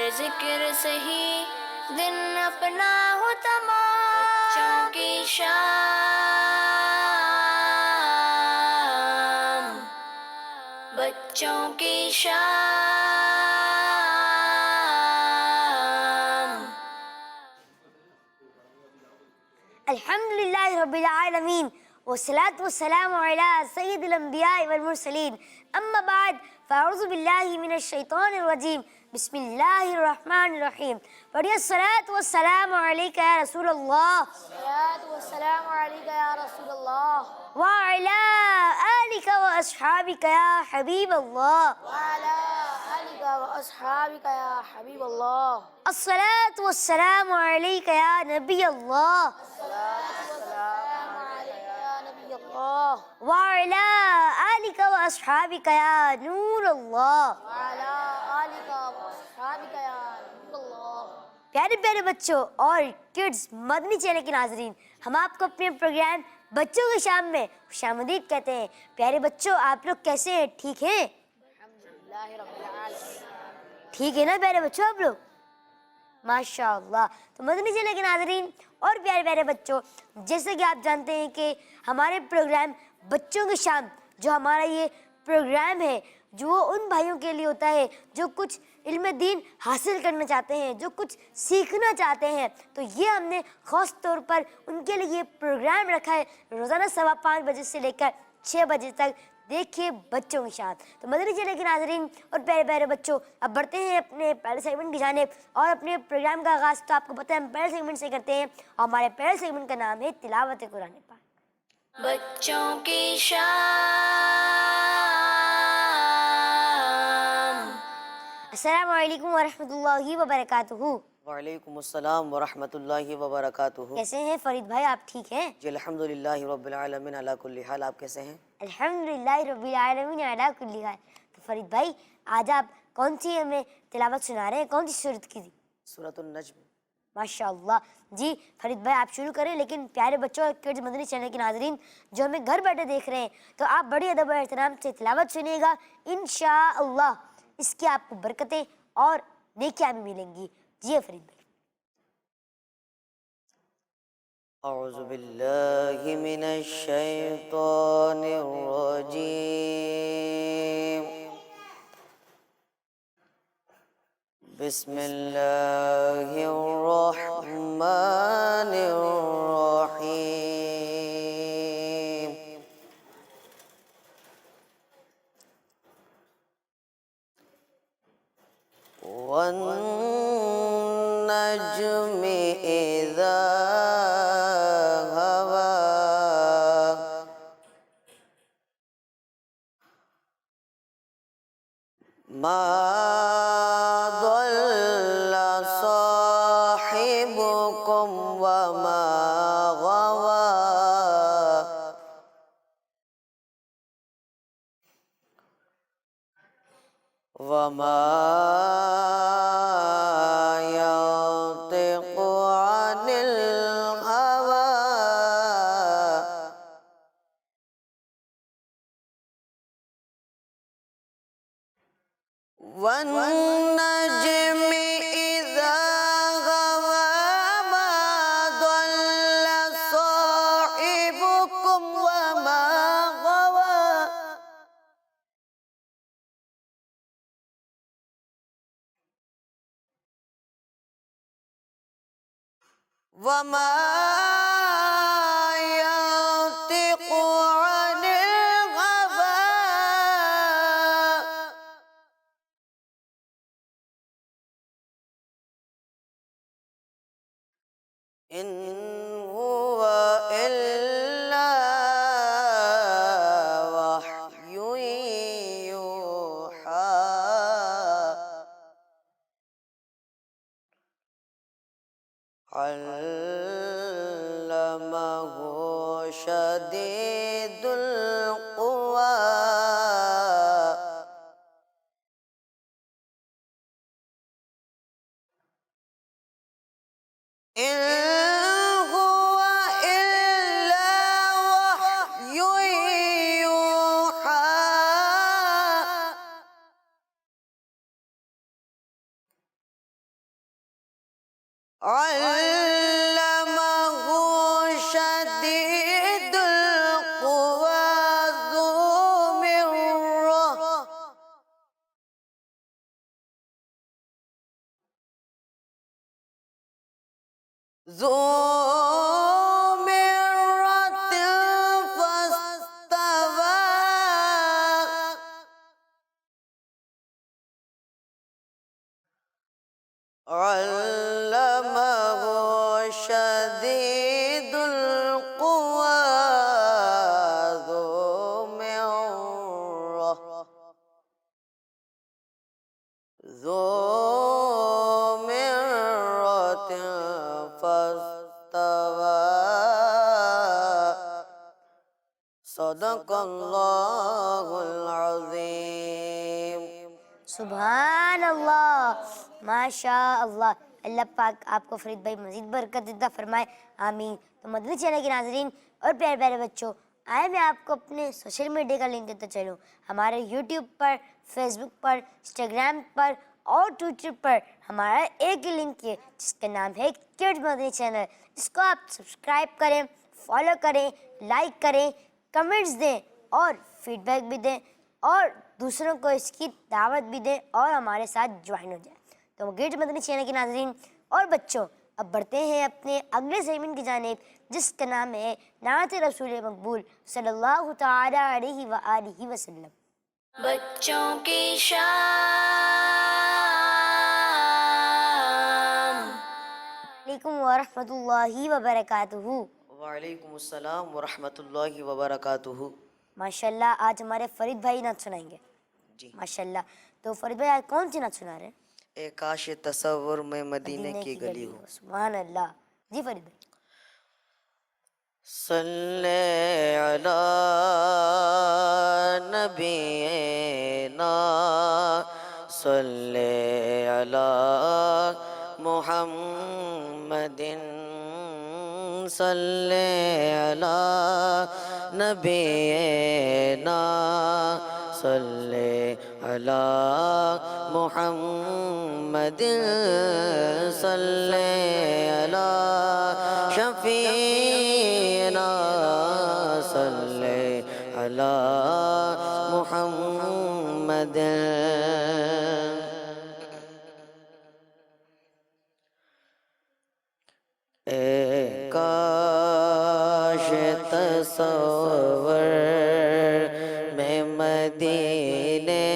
तेरे जिक्र से ही दिन अपना हो तमाम बच्चों की शाम बच्चों की शाम अल्हम्दुलिल्लाहि रब्बिल आलमीन वस्सलातु वस्सलामु अला सय्यिदिल अंबिया वल मुरसलीन अम्मा बाद फ़अऊज़ु बिल्लाहि मिनश शैतानिर रजीम बिस्मिल्लाहिर रहमानिर रहीम। पढ़िए सलात व सलाम अलैका या रसूल अल्लाह सलात व सलाम अलैका या रसूल अल्लाह व अला आलिका व अस्हाबिका या हबीब अल्लाह व अला आलिका व अस्हाबिका या हबीब अल्लाह। अस्सलातु वस्सलाम अलैका या नबी अल्लाह व अला आलिका व अस्हाबिका या नूर अल्लाह। प्यारे प्यारे बच्चों और किड्स मदनी चैनल के नाजरीन, हम आपको अपने प्रोग्राम बच्चों की शाम में खुशामदीद कहते हैं। प्यारे बच्चों, आप लोग कैसे हैं? ठीक हैं? ठीक है ना प्यारे बच्चों आप लोग? माशाअल्लाह। तो मदनी चैनल के नाजरीन और प्यारे प्यारे बच्चों, जैसे कि आप जानते हैं कि हमारे प्रोग्राम बच्चों की शाम, जो हमारा ये प्रोग्राम है, जो उन भाइयों के लिए होता है जो कुछ इल्म दीन हासिल करना चाहते हैं, जो कुछ सीखना चाहते हैं, तो ये हमने ख़ास तौर पर उनके लिए ये प्रोग्राम रखा है। रोज़ाना 5:15 बजे से लेकर 6 बजे तक देखिए बच्चों की शाम। तो मदनी चैनल के नाज़रीन और प्यारे प्यारे बच्चों, अब बढ़ते हैं अपने पहले सेगमेंट की जानिब और अपने प्रोग्राम का आगाज़ तो आपको पता है हम पहले सेगमेंट से करते हैं और हमारे पहले सेगमेंट का नाम है तिलावत कुरान पाक। बच्चों की शाम। अस्सलामु अलैकुम वरहमतुल्लाहि वबरकातुहू। वालेकुम अस्सलाम वरहमतुल्लाहि वबरकातुहू। कैसे हैं फरीद भाई, आप ठीक हैं? जी अल्हम्दुलिल्लाहि रब्बिल आलमीन अला कुल्ली हाल। आप कैसे हैं? अल्हम्दुलिल्लाहि रब्बिल आलमीन अला कुल्ली हाल। तो फरीद भाई, आज आप कौन सी हमें तिलावत सुना रहे हैं? कौन सी सूरत की? सूरतुन नज्म। माशाअल्लाह जी। फरीद भाई आप शुरू करें, लेकिन प्यारे बच्चों किड्स मदनी चैनल के नाज़रीन जो हमें घर बैठे देख रहे हैं, तो आप बड़ी अदब और एहतराम से तिलावत सुनिएगा। इंशाअल्लाह इसकी आपको बरकतें और नेकियां भी मिलेंगी। जी फरीद भाई। औज़ु बिल्लाहि मिनश शैतानिर रजीम। बिस्मिल्लाहिर रहमानिर रहीम। वन नज्मि इज़ा हवा मा ضل صاحبكم وما غوى وما ينطق عن الهوى والنجم إذا غوى ما ضل صاحبكم وما غوى وما ينطق عن الهوى إن هو إلا وحي يوحى علمه شديد القوى علمه شديد القوى ذو مرة فاستوى علمه شديد القوى ذو مرة فاستوى صدق الله العظيم. سبحان اللہ، ماشاء اللہ. اللہ پاک آپ کو فرید بھائی مزید برکت عطا فرمائے، آمین. تو مدنی چینل کے ناظرین اور پیارے پیارے بچوں، آئے میں آپ کو اپنے سوشل میڈیا کا لنک دیتا چلوں. ہمارے یوٹیوب پر، فیس بک پر، انسٹاگرام پر اور ٹویٹر پر ہمارا ایک ہی لنک ہے جس کا نام ہے کڈز مدنی چینل. اس کو آپ سبسکرائب کریں، فالو کریں، لائک کریں، کمنٹس دیں اور فیڈ بیک بھی دیں اور دوسروں کو اس کی دعوت بھی دیں اور ہمارے ساتھ جوائن ہو جائیں. تو کڈز مدنی چینل کے ناظرین اور بچوں، اب بڑھتے ہیں اپنے اگلے سیگمنٹ کی جانب جس کا نام ہے نعت رسول مقبول صلی اللہ تعالی علیہ وآلہ وسلم. بچوں کی شام. علیکم ورحمۃ اللہ وبرکاتہ. وعلیکم السلام ورحمۃ اللہ وبرکاتہ. ماشاءاللہ آج ہمارے فرید بھائی نعت سنائیں گے. جی ماشاءاللہ. تو فرید بھائی آج کون سی نعت سنا رہے ہیں؟ اے کاش تصور میں مدینے کی گلی ہوں. سبحان اللہ. جی فرید بھائی. صلی علی نبینا صلی علی محمد صلی علی نبینا صلی علی محمد صلی علی شفیعنا صلی علی محمد. اے کاش تصور میں مدینے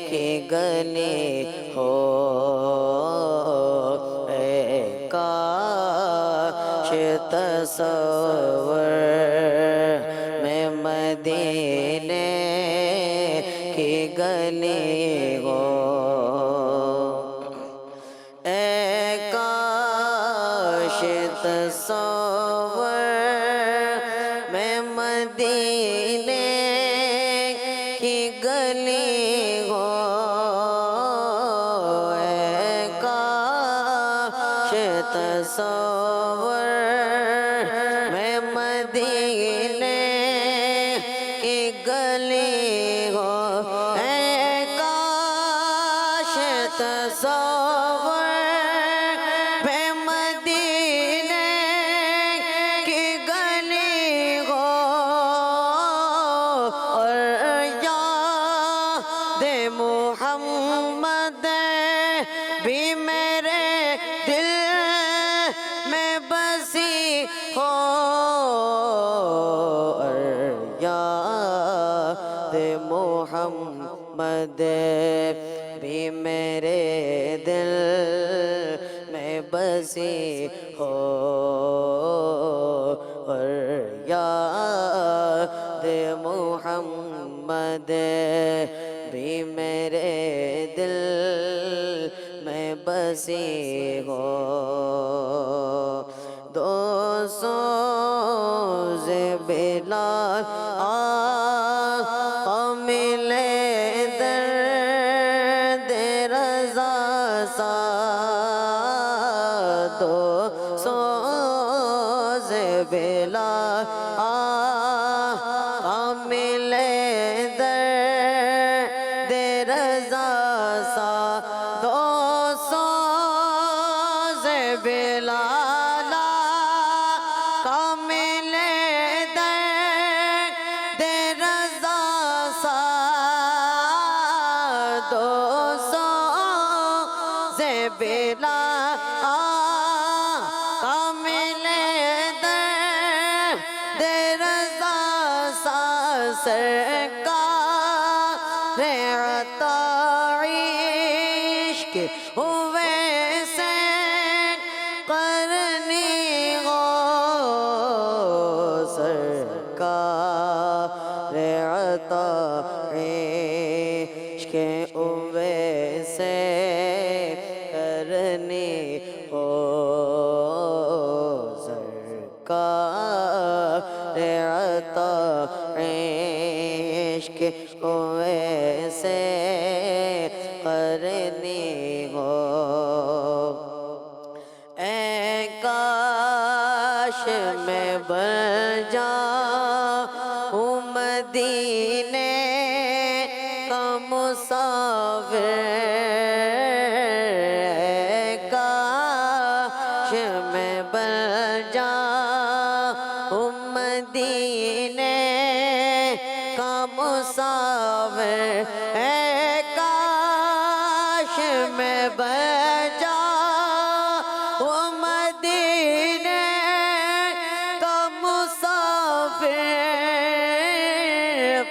کی گلی ہو. اے کاش تصور میں مدینے کی گلی ہو. اے کاش تصور میں مدینے کی گلی ہو. اے کاش تصور میں مدینے کی گلی ہو. اے کاش تصور میں مدینے کی گلی ہو. اور یاد محمد بھی میرے دل میں بسی ہو. اور یاد محمد بھی میرے دل میں بسی ہو. اور یاد محمد بھی میرے دل میں بسی ہو. دو سوز بلال آقا ملے درد رضا سا. دو سوز بلال آقا ملے درد رضا سا. دو سوز سے بلا کامل در رضا سا سرکار عطا عشق ہوئے سے کرنی ہو سرکار عطا عشق ہوئے سے کرنی ہو سرکار عطا عشق ویسے کرنی ہو اے کاش میں بن جاؤں مدینے کا مسافر اے کاش میں بن جاؤں مدینے کا مسافر اے کاش میں بن جاؤں مدینے کا مسافر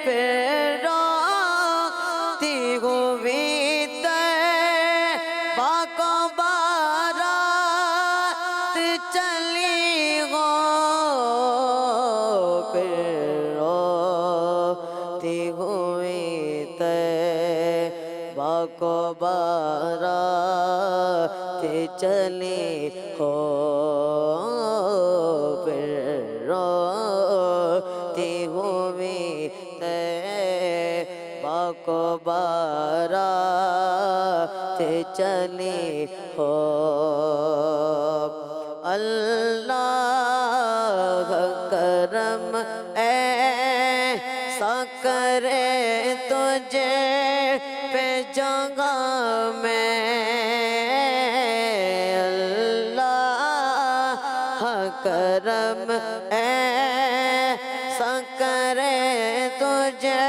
پھر روتی ہوئی طیبہ کو بارات چلی ہو پھر روتی ہوئی طیبہ کو بارات چلی ہو پھر روتی ہوئی طیبہ کو بارات چلی ہو اللہ کرم ایسا کرے تجھے پہ جگہ میں اللہ کرم ایسا کرے تجھے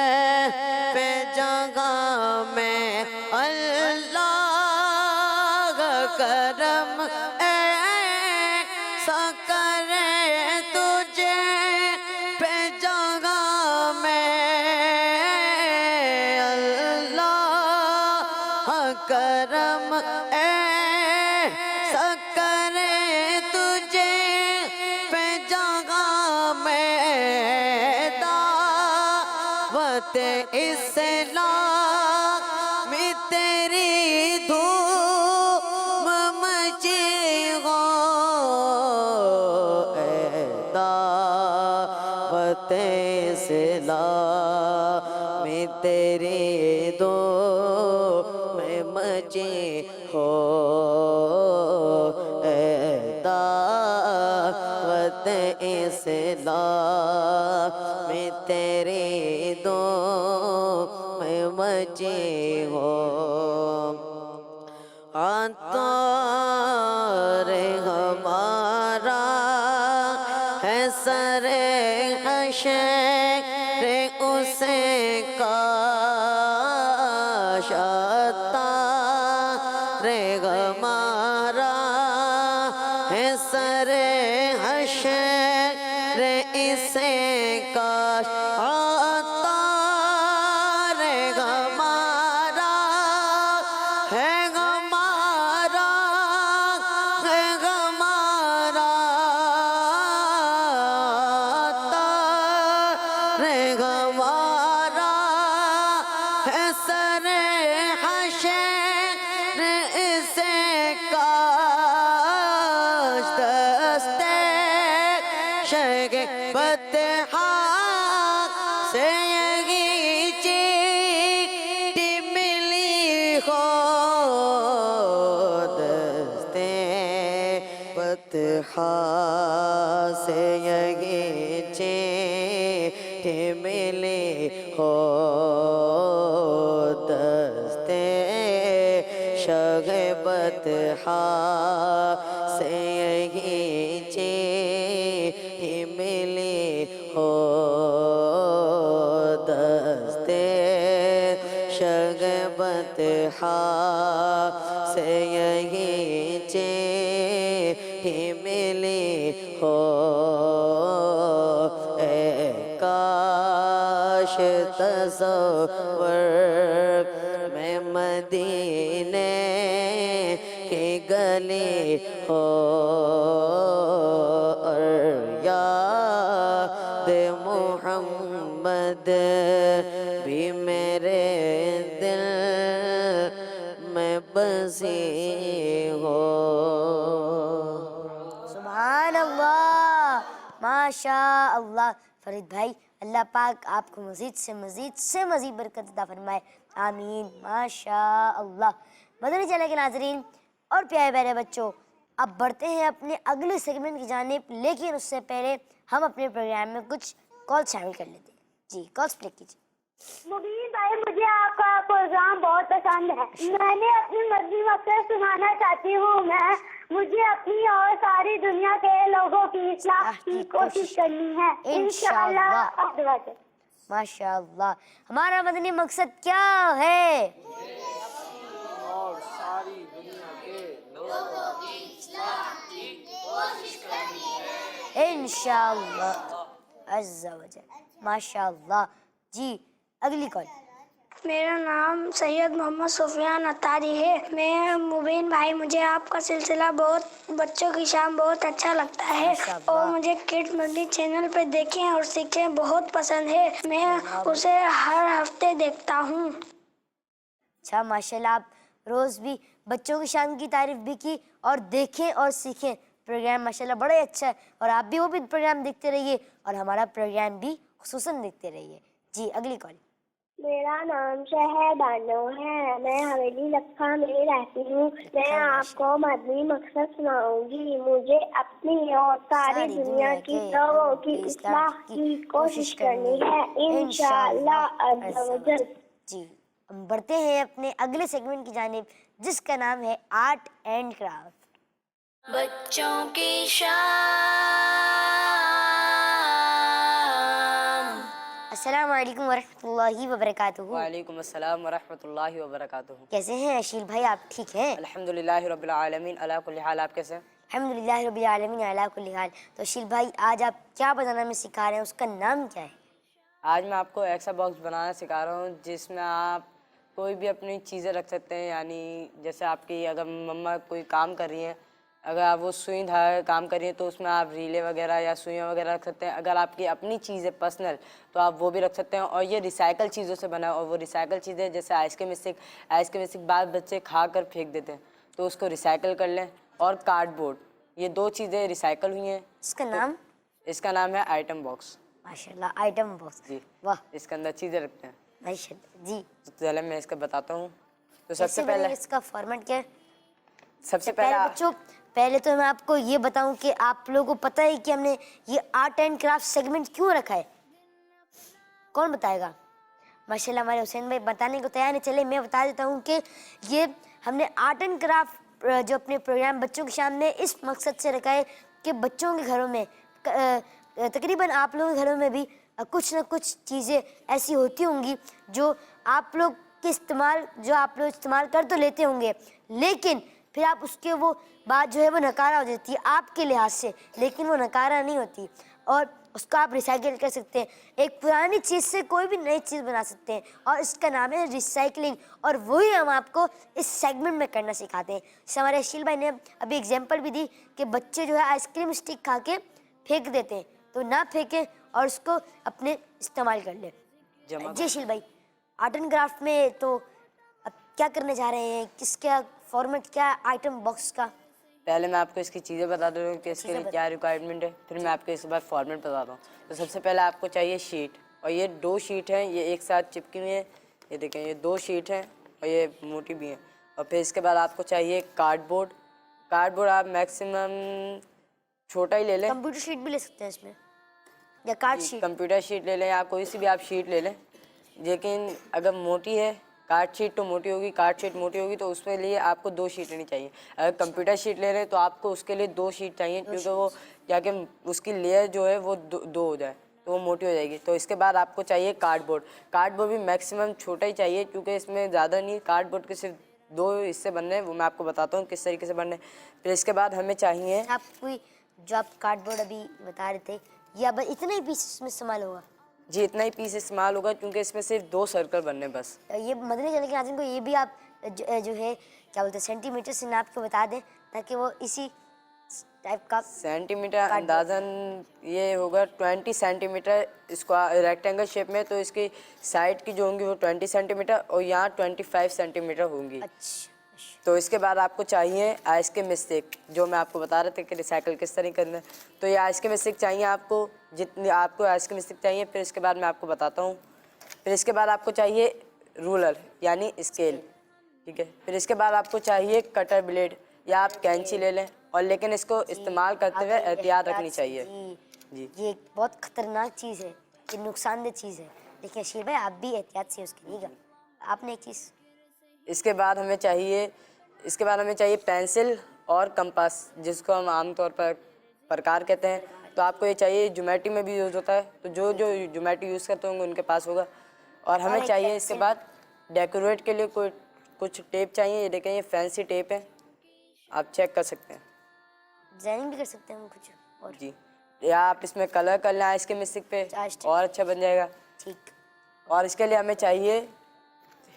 پہ جگہ میں اللہ کرم ایسا کرے تجھے پہ جگہ میں اللہ کرم ایسا کرے تجھے پہ جگہ میں دعوت اسلام میں تیری دھوم مچی ہو اے دعوت اسلام میں تیری دھوم مچی ہو اے دعوت اسلام میں تیری دھوم مچی ہو عطار ہمارا ہے سر حشر اسے کاش عطار ہمارا ہے سر حشر اسے کاش عطار ہمارا ہے ہمارا ہے ہمارا عطار ہمارا ہے سر حشر اسے کاش دستے شگفت سے یہی چیٹی ملی ہو دستے فتحہ سے یہی چیٹی ملی ہو دستے شگفت سے یہی چیٹی ملی ہو دستے شگفت ہاں سے یہی چیٹھی ملی ہو، اے کاش تصور میں مدینے کی گلی ہو، اور یاد محمد بھی میرے دل میں بسی ہو۔ سبحان اللہ، ماشاء اللہ۔ فرید بھائی، اللہ پاک آپ کو مزید سے مزید برکت عطا فرمائے، آمین، ماشاء اللہ۔ مدنی چینل کے ناظرین اور پیارے پیارے بچوں، اب بڑھتے ہیں اپنے اگلے سیگمنٹ کی جانب، لیکن اس سے پہلے ہم اپنے پروگرام میں کچھ کال شامل کر لیتے ہیں۔ جی، کالس پلے کیجیے۔ مبین بھائی، مجھے آپ کا پروگرام بہت پسند ہے۔ میں نے اپنی مرضی مقصد سنانا چاہتی ہوں۔ مجھے اپنی اور ساری دنیا کے لوگوں کی اصلاح کی کوشش کرنی ہے، انشاءاللہ۔ ماشاء اللہ۔ ہمارا مدنی مقصد کیا ہے؟ اور ساری دنیا کے لوگوں کی اصلاح کی کوشش کرنی ہے، انشاءاللہ عز و جل، ماشاء اللہ۔ جی، اگلی کال۔ میرا نام سید محمد سفیان اتاری ہے۔ میں مبین بھائی، مجھے آپ کا سلسلہ بچوں کی شام بہت اچھا لگتا ہے، اور مجھے کڈز مدنی چینل پہ دیکھیں اور سیکھیں بہت پسند ہے۔ میں اسے ہر ہفتے دیکھتا ہوں۔ اچھا، ماشاءاللہ، آپ روز بھی بچوں کی شام کی تعریف بھی کی اور دیکھیں اور سیکھیں پروگرام، ماشاءاللہ بڑا ہی اچھا ہے، اور آپ بھی وہ بھی پروگرام دیکھتے رہیے اور ہمارا پروگرام بھی خصوصاً دیکھتے رہیے۔ جی، اگلی کال۔ میرا نام شہر بانو ہے، میں حویلی لکھا میں رہتی ہوں۔ میں آپ کو مدنی مقصد سناؤں گی۔ مجھے اپنی اور ساری دنیا کی لوگوں کی اصلاح کی کوشش کرنی ہے، انشاءاللہ عز و جل۔ جی، ہم بڑھتے ہیں اپنے اگلے سیگمنٹ کی جانب، جس کا نام ہے آرٹ اینڈ کرافٹ۔ بچوں کی شام۔ السلام علیکم ورحمۃ اللہ وبرکاتہ۔ وعلیکم السلام ورحمۃ اللہ وبرکاتہ۔ کیسے ہیں اشیل بھائی، آپ ٹھیک ہیں؟ الحمدللہ رب العالمین علی کل حال، آپ کیسے ہیں؟ الحمدللہ رب العالمین علی کل حال۔ تو اشیل بھائی، آج آپ کیا بنانا میں سکھا رہے ہیں، اس کا نام کیا ہے؟ آج میں آپ کو ایسا باکس بنانا سکھا رہا ہوں جس میں آپ کوئی بھی اپنی چیزیں رکھ سکتے ہیں، یعنی جیسے آپ کی اگر مما کوئی کام کر رہی ہیں، اگر آپ وہ سوئی دھاگا کام کر رہی ہیں تو اس میں آپ ریلے وغیرہ یا سوئیاں وغیرہ رکھ سکتے ہیں۔ اگر آپ کی اپنی چیز ہے پرسنل تو آپ وہ بھی رکھ سکتے ہیں، اور یہ ریسائیکل چیزوں سے بنا ہے، اور وہ ریسائیکل چیزیں جیسے آئس کریم اسٹک بعض بچے کھا کر پھینک دیتے ہیں، تو اس کو ریسائیکل کر لیں، اور کارڈ بورڈ، یہ دو چیزیں ریسائیکل ہوئی ہیں۔ اس کا نام؟ اس کا نام ہے آئٹم باکس۔ ماشاءاللہ، آئٹم باکس۔ جی، واہ، اس کے اندر چیزیں رکھتے ہیں۔ ماشاءاللہ۔ جی، چلیں میں اس کا بتاتا ہوں۔ تو سب سے کیسے پہلے بنے، اس کا فارمیٹ کیا ہے؟ سب سے پہلے بچوں، پہلے تو میں آپ کو یہ بتاؤں کہ آپ لوگوں کو پتہ ہے کہ ہم نے یہ آرٹ اینڈ کرافٹ سیگمنٹ کیوں رکھا ہے؟ کون بتائے گا؟ ماشاءاللہ ہمارے حسین بھائی بتانے کو تیار نہیں، چلے میں بتا دیتا ہوں کہ یہ ہم نے آرٹ اینڈ کرافٹ جو اپنے پروگرام بچوں کے سامنے اس مقصد سے رکھا ہے کہ بچوں کے گھروں میں تقریباً آپ لوگوں کے گھروں میں بھی کچھ نہ کچھ چیزیں ایسی ہوتی ہوں گی جو آپ لوگ استعمال کر تو لیتے ہوں گے، لیکن پھر آپ اس کے وہ بات جو ہے وہ نکارہ ہو جاتی ہے آپ کے لحاظ سے، لیکن وہ نکارہ نہیں ہوتی، اور اس کو آپ ریسائیکل کر سکتے ہیں۔ ایک پرانی چیز سے کوئی بھی نئی چیز بنا سکتے ہیں، اور اس کا نام ہے ریسائیکلنگ، اور وہی ہم آپ کو اس سیگمنٹ میں کرنا سکھاتے ہیں۔ جیسے ہمارے اشیل بھائی نے ابھی ایگزامپل بھی دی کہ بچے جو ہے آئس کریم اسٹک کھا کے پھینک دیتے ہیں، تو نہ پھینکیں اور اس کو اپنے استعمال کر لیں۔ جی اشیل بھائی، آرٹ اینڈ کرافٹ میں تو اب کیا کرنے جا رہے ہیں، کس کا فارمیٹ کیا ہے آئٹم باکس کا؟ پہلے میں آپ کو اس کی چیزیں بتا دوں کہ اس کے لیے کیا ریکوائرمنٹ ہے، پھر میں آپ کو اس کے بعد فارمیٹ بتاتا ہوں۔ تو سب سے پہلے آپ کو چاہیے شیٹ، اور یہ 2 شیٹ ہیں، یہ ایک ساتھ چپکی ہوئی ہیں، یہ دیکھیں یہ 2 شیٹ ہیں اور یہ موٹی بھی ہیں۔ اور پھر اس کے بعد آپ کو چاہیے کارڈ بورڈ آپ میکسیمم چھوٹا ہی لے لیں، کمپیوٹر شیٹ بھی لے سکتے ہیں اس میں، یا کارڈ شیٹ؟ کمپیوٹر شیٹ لے لیں، یا کوئی سی بھی آپ شیٹ لے لیں، لیکن اگر موٹی ہے کارڈ شیٹ تو موٹی ہوگی تو اس کے لیے آپ کو 2 شیٹ لینی چاہیے۔ اگر کمپیوٹر شیٹ لے رہے ہیں تو آپ کو اس کے لیے 2 شیٹ چاہیے، کیونکہ وہ کیا کہ اس کی لیئر جو ہے وہ 2 ہو جائے، تو وہ موٹی ہو جائے گی. تو اس کے بعد آپ کو چاہیے کارڈ بورڈ. کارڈ بورڈ بھی میکسیمم چھوٹا ہی چاہیے کیونکہ اس میں زیادہ نہیں. کارڈ بورڈ کے صرف 2 حصے بننے ہیں, وہ میں آپ کو بتاتا ہوں کس طریقے سے بننے. پھر اس کے بعد ہمیں چاہیے آپ کوئی جو آپ کارڈ بورڈ ابھی بتا رہے تھے یہ اب اتنا ہی پیس اس میں استعمال ہوگا؟ جی اتنا ہی پیس استعمال ہوگا کیونکہ اس میں صرف 2 سرکل بننے ہیں بس. یہ مدنی چینل کے ناظرین کو یہ بھی آپ جو ہے کیا بولتے ہیں سینٹی میٹر سے ناپ کے بتا دیں تاکہ وہ اسی ٹائپ کا سینٹی میٹر اندازاً یہ ہوگا 20 سینٹی میٹر ریکٹینگل شیپ میں. تو اس کی سائڈ کی جو ہوں گی وہ 20 سینٹی میٹر اور یہاں 25 سینٹی میٹر ہوں گی. اچھا. تو اس کے بعد آپ کو چاہیے آئس کریم اسٹک, جو میں آپ کو بتا رہا تھا کہ ریسائیکل کس طرح کرنا ہے. تو یہ آئس کریم اسٹک چاہیے آپ کو, جتنی آپ کو آئس کریم اسٹک چاہیے. پھر اس کے بعد میں آپ کو بتاتا ہوں. پھر اس کے بعد آپ کو چاہیے رولر یعنی اسکیل, ٹھیک ہے. پھر اس کے بعد آپ کو چاہیے کٹر بلیڈ یا آپ کینچی لے لیں, اور لیکن اس کو استعمال کرتے ہوئے احتیاط رکھنی چاہیے. جی یہ ایک بہت خطرناک چیز ہے, یہ نقصان دہ چیز ہے, لیکن اشیر بھائی آپ بھی احتیاط سے یوز کریے گا. آپ نے ایک چیز اس کے بعد ہمیں چاہیے پینسل اور کمپاس, جس کو ہم عام طور پر پرکار کہتے ہیں. تو آپ کو یہ چاہیے, جومیٹری میں بھی یوز ہوتا ہے, تو جو جومیٹری یوز کرتے ہوں گے ان کے پاس ہوگا. اور ہمیں چاہیے اس کے بعد ڈیکوریٹ کے لیے کچھ ٹیپ چاہیے. یہ دیکھیں یہ فینسی ٹیپ ہے, آپ چیک کر سکتے ہیں. ڈیزائننگ بھی کر سکتے ہیں کچھ اور جی, یا آپ اس میں کلر کر لیں آئس کریم اسٹک پہ اور اچھا بن جائے گا. ٹھیک. اور اس کے لیے ہمیں چاہیے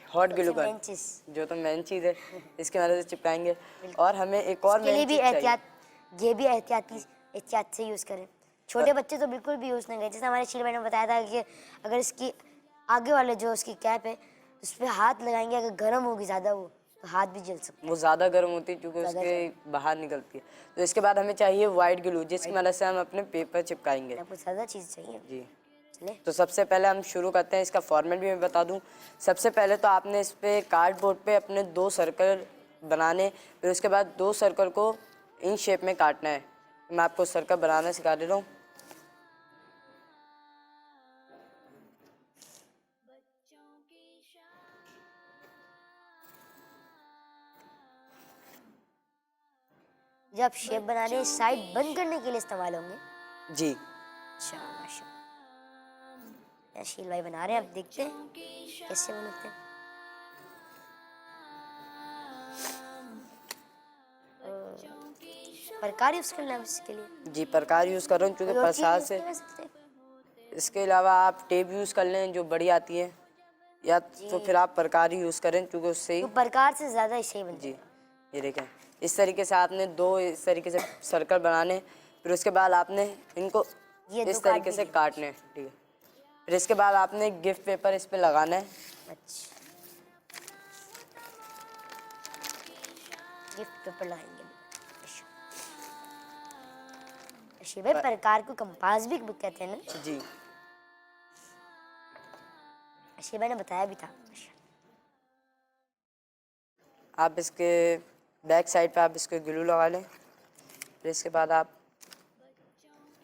ہاٹ گلو گن, مین چیز جو تو مین چیز ہے, اس کی مدد سے چپکائیں گے. اور ہمیں ایک اور اس کے لیے مین بھی چیز چاہیے. یہ بھی احتیاط سے یوز کریں. چھوٹے بچے تو بالکل بھی یوز نہیں کریں. جیسے ہمارے شیر بھائی نے بتایا تھا کہ اگر اس کی آگے والے جو اس کی کیپ ہے اس پہ ہاتھ لگائیں گے, اگر گرم ہوگی زیادہ وہ تو ہاتھ بھی جل سکتا ہے. وہ زیادہ گرم ہوتی ہے کیونکہ اس کے باہر نکلتی ہے. تو اس کے بعد ہمیں چاہیے وائٹ گلو, جس کی مدد سے ہم اپنے پیپر چپکائیں گے. آپ کو زیادہ چیز چاہیے. جی, چلے تو سب سے پہلے ہم شروع کرتے ہیں. اس کا فارمیٹ بھی میں بتا دوں. سب سے پہلے تو آپ نے اس پہ کارڈ بورڈ پہ اپنے 2 سرکل بنانے. پھر اس کے بعد 2 سرکل کو ان شیپ میں کاٹنا ہے. میں آپ کو سرکل بنانا سکھا دے رہا ہوں. جب شیپ بنانے سائڈ بند کرنے کے لیے استعمال ہوں گے. جی, اچھا ماشاء اللہ. شیل بھائی بنا رہے ہیں, اب دیکھتے ہیں کیسے بناتے ہیں. پرکار یوز کرنا ہے اس کے لیے. جی پرکار یوز کر رہا ہوں کیونکہ پرسار سے. اس کے علاوہ آپ ٹیپ یوز کر لیں جو بڑی آتی ہے, یا تو پھر آپ پرکار ہی یوز کریں کیونکہ اس سے ہی. تو پرکار سے زیادہ صحیح بن جی, جائے گا. یہ دیکھیں اس طریقے سے آپ نے 2 اس طریقے سے سرکل بنانے. پھر اس کے بعد آپ نے ان کو یہ 2 اس طریقے سے کاٹنے ہیں, ٹھیک ہے. پھر اس کے بعد آپ نے گفٹ پیپر اس پہ لگانا ہے. اچھا, گفٹ پیپر لگائیں گے. اشیر بھائی پرکار کو کمپاس بھی کہتے ہیں نا. جی, اشیر بھائی نے بتایا بھی تھا. آپ اس کے بیک سائڈ پہ آپ اس کو گلو لگا لیں. پھر اس کے بعد آپ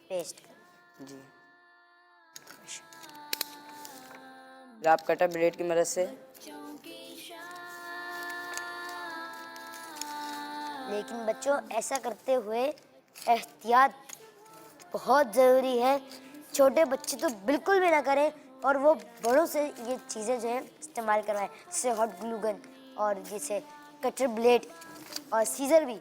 پیسٹ. جی, پھر آپ کٹر بلیڈ کی مدد سے. لیکن بچوں ایسا کرتے ہوئے احتیاط بہت ضروری ہے. چھوٹے بچے تو بالکل بھی نہ کریں, اور وہ بڑوں سے یہ چیزیں جو ہیں استعمال کروائیں, جیسے ہاٹ گلو گن اور جیسے کٹر بلیڈ اور سیزر بھی.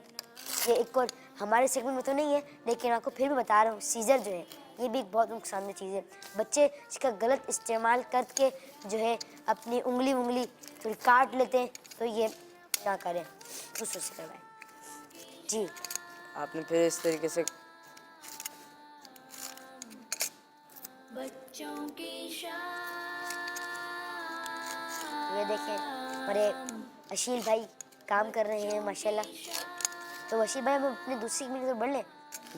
یہ ایک اور ہمارے سیگمنٹ میں تو نہیں ہے, لیکن آپ کو پھر بھی بتا رہا ہوں. سیزر جو ہے یہ بھی ایک بہت نقصان دہ چیز ہے. بچے اس کا غلط استعمال کر کے جو ہے اپنی انگلی تھوڑی کاٹ لیتے ہیں, تو یہ نہ کریں, دوسروں سے کروائیں. جی, آپ نے پھر اس طریقے سے بچوں کی شام. یہ دیکھیں ہمارے اشیل بھائی کام کر رہے ہیں ماشاءاللہ. تو اشیل بھائی ہم اپنے دوسری سیگمنٹ میں بڑھ لیں.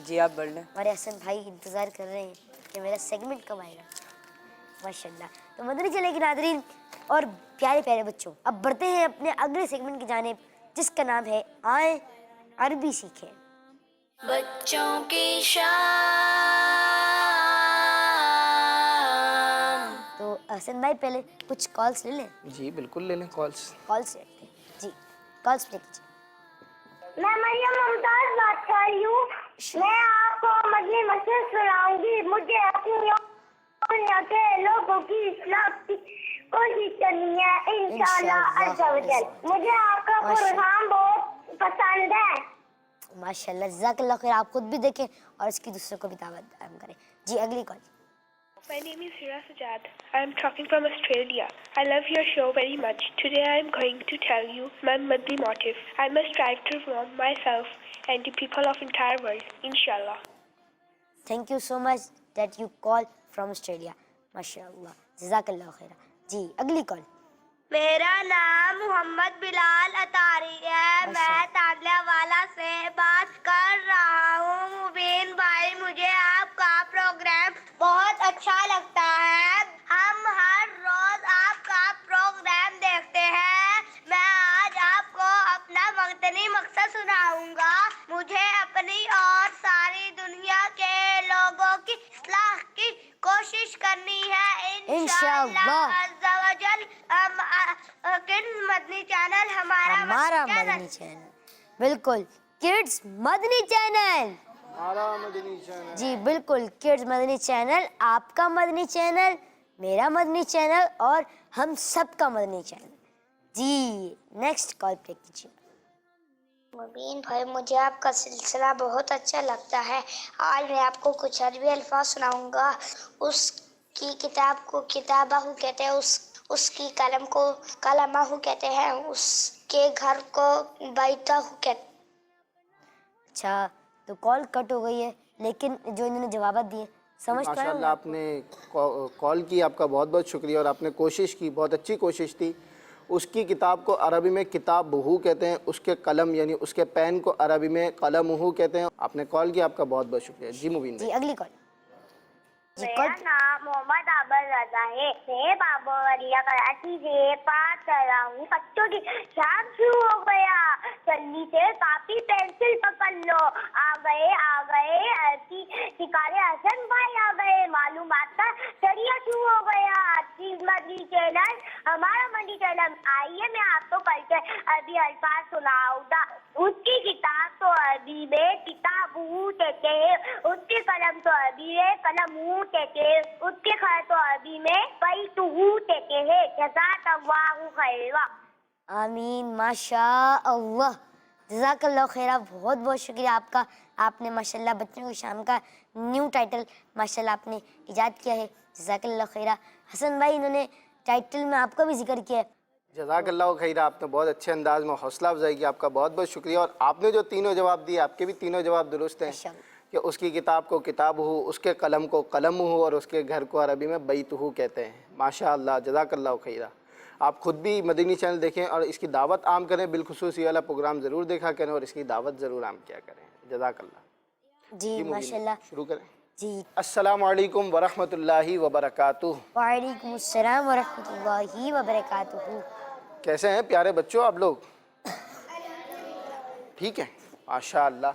جی آپ بڑھ لیں. ہمارے حسن بھائی انتظار کر رہے ہیں کہ میرا سیگمنٹ کب آئے گا. ماشاءاللہ. تو مدنی چینل کے ناظرین اور پیارے پیارے بچوں, اب بڑھتے ہیں اپنے اگلے سیگمنٹ کی جانب, جس کا نام ہے آئیں عربی سیکھیں. بچوں کی شام. تو حسن بھائی پہلے کچھ کالس لے لیں. جی بالکل لے لیں کالس. کالس لیتے ہیں. جی کالس لے لیجیے. میں مریم ممتاز بات کر رہی ہوں. میں آپ کو مدنی مسجد سناؤں گی. مجھے اپنی दुनिया के लोगों की इस्लाह की कोशिश करनी है इंशाल्लाह अज़्ज़ा वजल। मुझे आपका प्रोग्राम बहुत पसंद है। माशाल्लाह, जज़ाकल्लाह खैर। आप खुद भी देखें और इसकी दूसरों को भी दावत करें। जी अगली call. My name is Hira Sajad. I am talking from Australia. I love your show very much. Today I am going to tell you my Madani motive. I must strive to reform myself and the people of entire world, inshallah. Thank you so much that you call from Australia. माशाल्लाह, जज़ाकल्लाह खैर। जी अगली call. मेरा नाम मोहम्मद बिलाल अतारी है। मैं तालियावाला से बात कर रहा हूँ। मुबीन भाई, मुझे आपका प्रोग्राम बहुत अच्छा लगता है। हम हर रोज आपका प्रोग्राम देखते हैं। मैं आज आपको अपना मदनी मकसद सुनाऊंगा। मुझे अपनी और सारी दुनिया के लोगों की इस्लाह की कोशिश करनी है इंशाअल्लाह अज़्ज़ा वजल। किड्स मदनी चैनल हमारा मदनी चैनल, बिल्कुल किड्स मदनी चैनल, हमारा मदनी चैनल। जी बिल्कुल, किड्स मदनी चैनल, आपका मदनी चैनल, मेरा मदनी चैनल और हम सबका मदनी चैनल। जी नेक्स्ट कॉल पे कीजिए। मुबीन भाई, मुझे आपका सिलसिला बहुत अच्छा लगता है। आज मैं आपको कुछ अरबी अल्फाज सुनाऊंगा। उसकी किताब को किताबाहू कहते हैं, उसकी कलम को कलमाहू कहते हैं, उसके घर को बैताहू कहते हैं। अच्छा, तो कॉल कट हो गई है, लेकिन जो इन्होंने जवाब दिए समझ पाए? माशाल्लाह, आपने कॉल की, आपका बहुत बहुत शुक्रिया। और आपने कोशिश की, बहुत अच्छी कोशिश थी। उसकी किताब को अरबी में किताब बहू कहते हैं, उसके कलम यानी उसके पेन को अरबी में कलमहू कहते हैं। आपने कॉल किया, आपका बहुत बहुत शुक्रिया। जी मुबीन जी अगली कॉल। मेरा नाम मोहम्मद आबल रजा है। मैं बाबरिया कराची से बात कर रहा हूँ। बच्चों की शाम शुरू हो गया। जल्दी से कापी पेंसिल पकड़ लो। आ गए शिकारे हसन भाई आ गए। मालूमात का जरिया शुरू हो गया। किड्स मदनी चैनल हमारा मदनी चैनल। आइए मैं आपको कल के अरबी अल्फाज सुनाऊंगा। उसकी किताब तो अरबी में किताबू कहते हैं, उसकी कलम तो अरबी में कलमू कहते हैं, उसके घर तो अरबी में बैतहू कहते हैं। जज़ाकल्लाहु खैरा। आमीन, माशा अल्लाह, जज़ाकल्लाह खैरा। बहुत बहुत शुक्रिया आपका। आपने माशाल्लाह बच्चों की शाम का न्यू टाइटल माशाल्लाह आपने इजाद किया है। जज़ाकल्लाह खैरा। हसन भाई, इन्होंने टाइटल में आपका भी जिक्र किया है। जज़ाकल्लाह खैरा। आपने बहुत अच्छे अंदाज में हौसला अफजाई की, आपका बहुत बहुत शुक्रिया। और आपने जो तीनों जवाब दिए, आपके भी तीनों जवाब दुरुस्त हैं कि उसकी किताब को किताब हो, उसके कलम को कलम हो और उसके घर को अरबी में बैतहू कहते हैं। माशाअल्लाह, जज़ाकल्लाह खैरा। आप खुद भी मदनी चैनल देखें और इसकी दावत आम करें। बिलखुसूस ये वाला प्रोग्राम ज़रूर देखा करें और इसकी दावत ज़रूर आम किया करें। जज़ाकल्लाह। जी माशाल्लाह। शुरू करें। जी अस्सलामु अलैकुम वरहमतुल्लाहि वबरकातुहू। वालेकुम अस्सलाम वरहमतुल्लाहि वबरकातुहू। कैसे हैं प्यारे बच्चों आप लोग? ठीक है, माशाअल्लाह।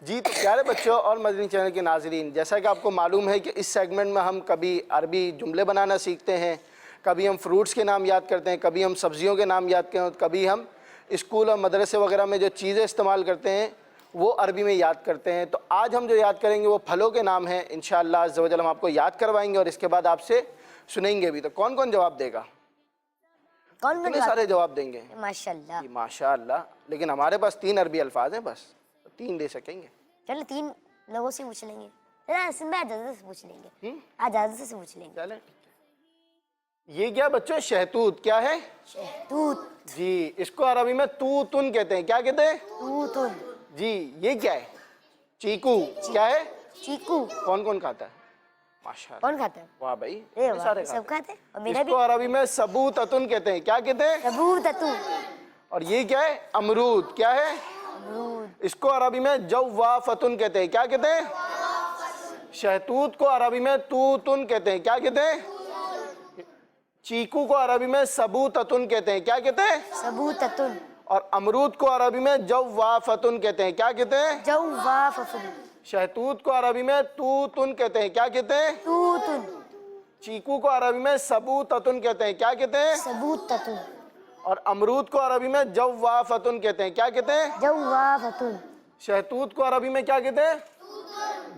जी तो प्यारे बच्चों और मदनी चैनल के नाज़रीन, जैसा कि आपको मालूम है कि इस सेगमेंट में हम कभी अरबी जुमले बनाना सीखते हैं, कभी हम फ्रूट्स के नाम याद करते हैं, कभी हम सब्ज़ियों के नाम याद करते हैं, कभी हम स्कूल और मदरसे वगैरह में जो चीज़ें इस्तेमाल करते हैं वो अरबी में याद करते हैं। तो आज हम जो याद करेंगे वो फलों के नाम हैं। इंशाअल्लाह अज़्ज़ा वजल हम आपको याद करवाएंगे और इसके बाद आपसे सुनेंगे भी। तो कौन कौन जवाब देगा? कौन इतने सारे जवाब देंगे? माशाल्लाह। माशाअल्लाह। लेकिन हमारे पास 3 अरबी अल्फाज हैं, बस 3 दे सकेंगे। चलो 3 लोगों से पूछ लेंगे। आजाद से पूछ लेंगे। आजाद से पूछ लेंगे। चले ठीक है। ये क्या बच्चों? शहतूत। क्या है? शहतूत। जी, इसको अरबी में तूतुन कहते हैं। क्या कहते हैं? तूतुन। जी। ये क्या है? चीकू। क्या है? चीकू। कौन कौन खाता है? माशाअल्लाह। कौन खाता है? वाह भाई, सारे सब खाते हैं। और मेरा भी। इसको अरबी में सबूततुन कहते हैं। क्या कहते हैं? सबूततुन। और ये क्या है? अमरूद। क्या है? अमरूद। इसको अरबी में जव्वाफतुन कहते हैं। क्या कहते हैं? शहतूत को अरबी में तूतुन कहते हैं। क्या कहते हैं? चीकू को अरबी में सबूततुन कहते हैं। क्या कहते हैं? सबूततुन। और अमरूद को अरबी में जव्वाफतुन कहते हैं। क्या कहते हैं? जव्वाफतुन। शहतूत को अरबी में तूतुन कहते हैं। क्या कहते हैं? तूतुन। चीकू को अरबी में सबूततुन कहते हैं। क्या कहते हैं? सबूततुन। और अमरूद को अरबी में जव्वाफतुन कहते हैं। क्या कहते हैं? जव्वाफतुन। शहतूत को अरबी में क्या कहते हैं?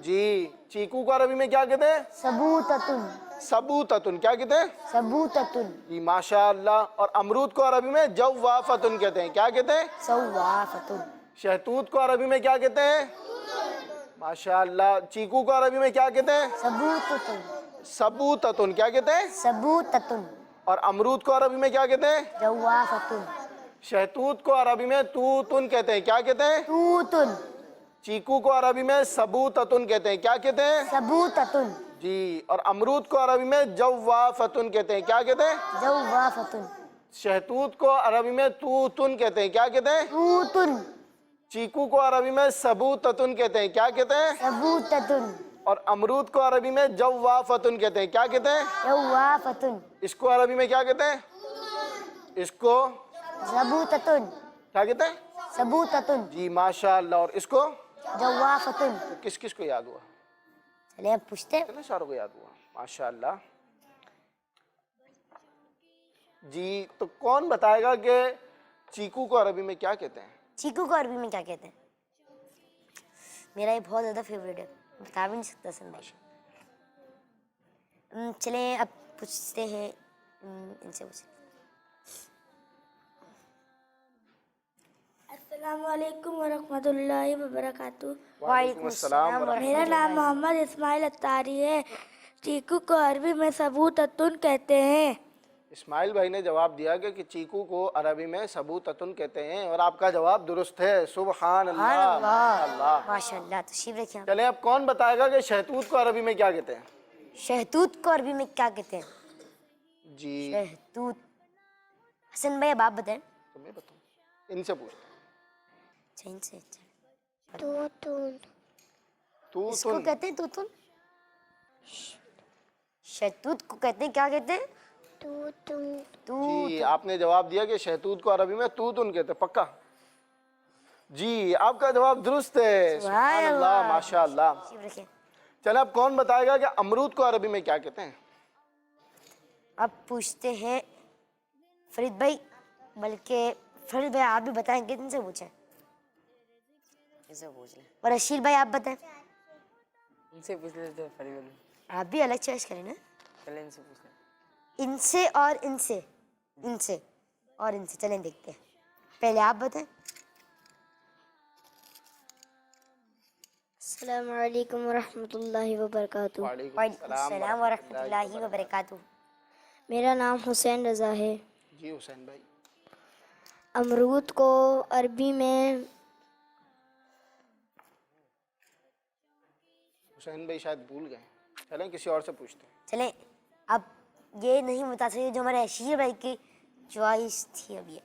जी। चीकू को अरबी में क्या कहते हैं? सबूततुन। सबूततुन, क्या कहते हैं? सबूततुन, जी माशाअल्लाह। और अमरूद को अरबी में जवाफतुन कहते हैं, क्या कहते हैं? सवाफतुन, शहतूत को अरबी में क्या कहते हैं? माशाअल्लाह। चीकू को अरबी में क्या कहते हैं? सबूततुन, सबूततुन, क्या कहते हैं? सबूततुन, और अमरूद को अरबी में क्या कहते हैं? जवाफतुन, शहतूत को अरबी में तूतुन कहते हैं, क्या कहते हैं? तूतुन, चीकू को अरबी में सबूततुन कहते हैं, क्या कहते हैं? सबूततुन, जी। और अमरूद को अरबी में जवाफतुन कहते हैं, क्या कहते हैं? जवाफतुन, शहतूत को अरबी में तूतुन कहते हैं, क्या कहते हैं? तूतुन, चीकू को अरबी में सबूततुन कहते हैं, क्या कहते हैं? सबूततुन, और अमरूद को अरबी में जवाफतुन कहते हैं, क्या कहते हैं? जवाफतुन, इसको अरबी में क्या कहते हैं? इसको सबूततुन, क्या कहते हैं? सबूततुन, जी माशाअल्लाह। और इसको जवाफतुन। किस किस को याद हुआ? चलिए अब पूछते हैं। कितने सारों को याद हुआ? माशाअल्लाह। जी, तो कौन बताएगा कि चीकू को अरबी में क्या कहते हैं? चीकू को अरबी में क्या कहते हैं? मेरा ये बहुत ज़्यादा फेवरेट है, बता भी नहीं सकता सन भाई। चलें अब पूछते हैं इनसे पूछते। अस्सलाम वालेकुम वरहमतुल्लाहि वबरकातुहू। वालेकुम अस्सलाम। मेरा नाम मोहम्मद इस्माइल अत्तारी है। चीकू को अरबी में सबूततुन कहते हैं। इस्माइल भाई ने जवाब दिया कि चीकू को अरबी में सबूततुन कहते हैं, और आपका जवाब दुरुस्त है। सुभान अल्लाह, अल्लाह माशाअल्लाह। तशरीफ रखिए। चले, अब कौन बताएगा कि शहतूत को अरबी में क्या कहते हैं? शहतूत को अरबी में क्या कहते हैं? जी शहतूत। हसन भाई अब आप बताएं। तो मैं बताऊं, इनसे पूछते हैं। इनसे तूतुन, इसको तूतुन, कहते हैं तूतुन। शहतूत को कहते हैं, क्या कहते हैं? तूतुन, जी आपने जवाब दिया कि शहतूत को अरबी में तूतुन कहते हैं, पक्का? जी आपका जवाब दुरुस्त है। सुभान अल्लाह, माशाअल्लाह। तशरीफ रखिए। चलो, अब कौन बताएगा कि अमरूद को अरबी में क्या कहते हैं? अब पूछते हैं फरीद भाई, बल्कि फरीद भाई आप भी बताएं, कितने से पूछें? इनसे पूछ ले, और रशील भाई आप बताएं। इनसे पूछ लेते हैं फरीद भाई। आप भी अलग चॉइस करें ना। चले इनसे पूछ ले। इनसे और इनसे, इनसे और इनसे। चलें देखते हैं, पहले आप बताएं। अस्सलामु अलैकुम वरहमतुल्लाहि वबरकातुहू। वालेकुम अस्सलाम व रहमतुल्लाहि व बरकातुहू। मेरा नाम हुसैन रज़ा है। जी हुसैन भाई। अमरूद को अरबी में हुसैन भाई शायद भूल गए। चलें किसी और से पूछते हैं। चलें, अब ये नहीं बता सकते जो हमारे रशील भाई की चॉइस थी। अब ये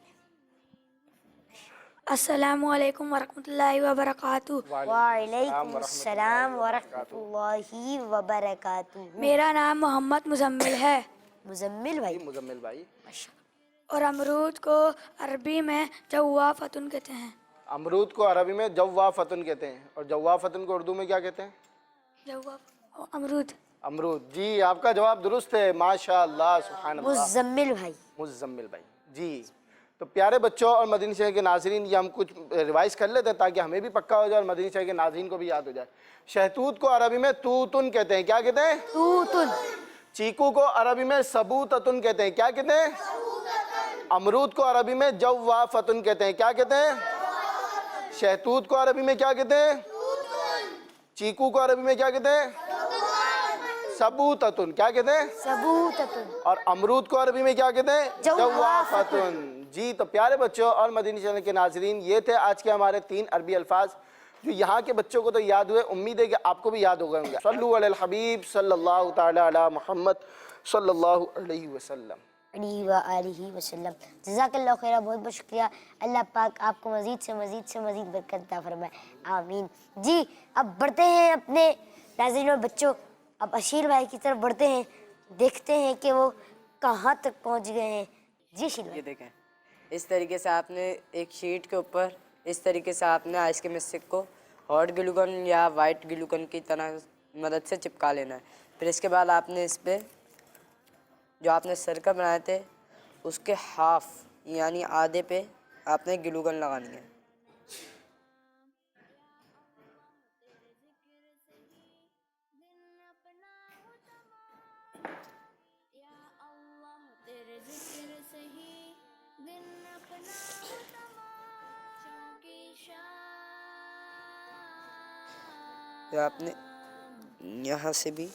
अस्सलामु अलैकुम वरहमतुल्लाहि वबरकातुहू। वालेकुम अस्सलाम व रहमतुल्लाहि व बरकातुहू। मेरा नाम मोहम्मद मुजम्मिल है। मुजम्मिल भाई। मुजम्मिल भाई। और अमरूद को अरबी में जवाफतुन कहते हैं। अमरूद को अरबी में जवाफतुन कहते हैं, और जवाफतुन को उर्दू में क्या कहते हैं? अमरूद। अमरूद। जी आपका जवाब दुरुस्त है, माशाअल्लाह, सुभान अल्लाह। मुजम्मिल भाई। मुजम्मिल भाई। जी तो प्यारे बच्चों और मदनी शहर के नाजरीन, ये हम कुछ रिवाइज कर लेते हैं ताकि हमें भी पक्का हो जाए और मदनी शहर के नाजरीन को भी याद हो जाए। शहतूत को अरबी में तूतुन कहते हैं, क्या कहते हैं? तूतुन। चीकू को अरबी में सबूततुन कहते हैं, क्या कहते हैं? अमरूद को अरबी में जवाफतुन कहते हैं, क्या कहते हैं? शहतूत को अरबी में क्या कहते हैं? चीकू को अरबी में क्या कहते हैं? सबूततुन, क्या कहते हैं? सबूततुन। और अमरूद को अरबी में क्या कहते हैं? जवाफतुन। जी तो प्यारे बच्चों और मदनी चैनल के नाजरीन, ये थे आज के हमारे 3 अरबी अल्फाज जो यहाँ के बच्चों को तो याद हुए। उम्मीद है कि आपको भी याद हो गए होंगे। सल्लु अलल हबीब सल्लल्लाहु ताला अला मुहम्मद सल्लल्लाहु अलैहि वसल्लम। जज़ाकल्लाहु खैरा, बहुत बहुत शुक्रिया। अल्लाह पाक आपको मज़ीद से मज़ीद बरकत अता फरमाए, आमीन। जी अब बढ़ते हैं अपने नाज़रीन और बच्चों, अब अशीर भाई की तरफ बढ़ते हैं, देखते हैं कि वो कहाँ तक पहुँच गए हैं। जी अशीर भाई। ये देखें, इस तरीके से आपने एक शीट के ऊपर इस तरीके से आपने आइस के मिस्टिक को हॉट ग्लू गन या वाइट ग्लू गन की तरह मदद से चिपका लेना है। फिर इसके बाद आपने इस पर जो आपने सर्कल बनाए थे उसके हाफ यानी आधे पे आपने ग्लू गन लगानी है। तो आपने यहाँ से भी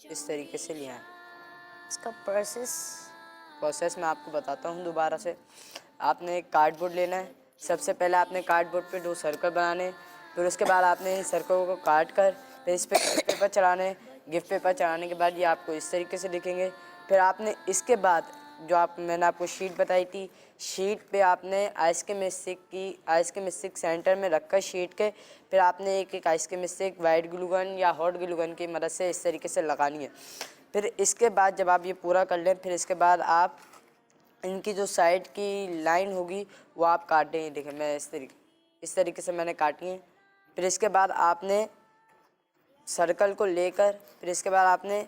इस तरीके से लिया है। इसका प्रोसेस मैं आपको बताता हूँ दोबारा से। आपने एक कार्डबोर्ड लेना है। सबसे पहले आपने कार्डबोर्ड पे 2 सर्कल बनाने, फिर उसके बाद आपने इन सर्कल को काट कर फिर इस पे गिफ्ट पेपर चढ़ाने। गिफ्ट पेपर चढ़ाने के बाद ये आपको इस तरीके से दिखेंगे। फिर आपने इसके बाद जो मैंने आपको शीट बताई थी, शीट पे आपने आइसक्रीम स्टिक सेंटर में रखकर शीट के फिर आपने एक ice cream stick white glue gun या हॉट ग्लू गन की मदद से इस तरीके से लगानी है। फिर इसके बाद जब आप ये पूरा कर लें, फिर इसके बाद आप इनकी जो साइड की लाइन होगी वो आप काट देंगे। देखिए मैं इस तरीके से मैंने काटी है। फिर इसके बाद आपने सर्कल को लेकर फिर इसके बाद आपने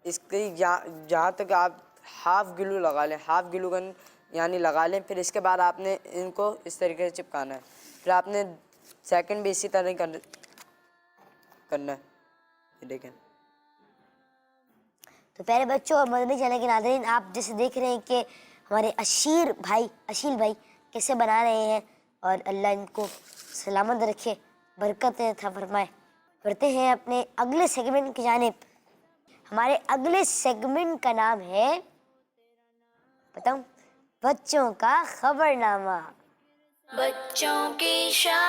इसकी जहाँ तक आप हाफ ग्लू लगा लें, हाफ ग्लू गन यानी लगा लें। फिर इसके बाद आपने इनको इस तरीके से चिपकाना है। फिर आपने सेकंड भी इसी तरह करना है। ये देखें। तो प्यारे बच्चों और मदनी चैनल के नाज़रीन, आप जैसे देख रहे हैं कि हमारे अशील भाई कैसे बना रहे हैं और अल्लाह इनको सलामत रखे, बरकतें अता फरमाए। बढ़ते हैं अपने अगले सेगमेंट की जानिब। हमारे अगले सेगमेंट का नाम है, बताऊं, बच्चों का खबरनामा। बच्चों की शाम।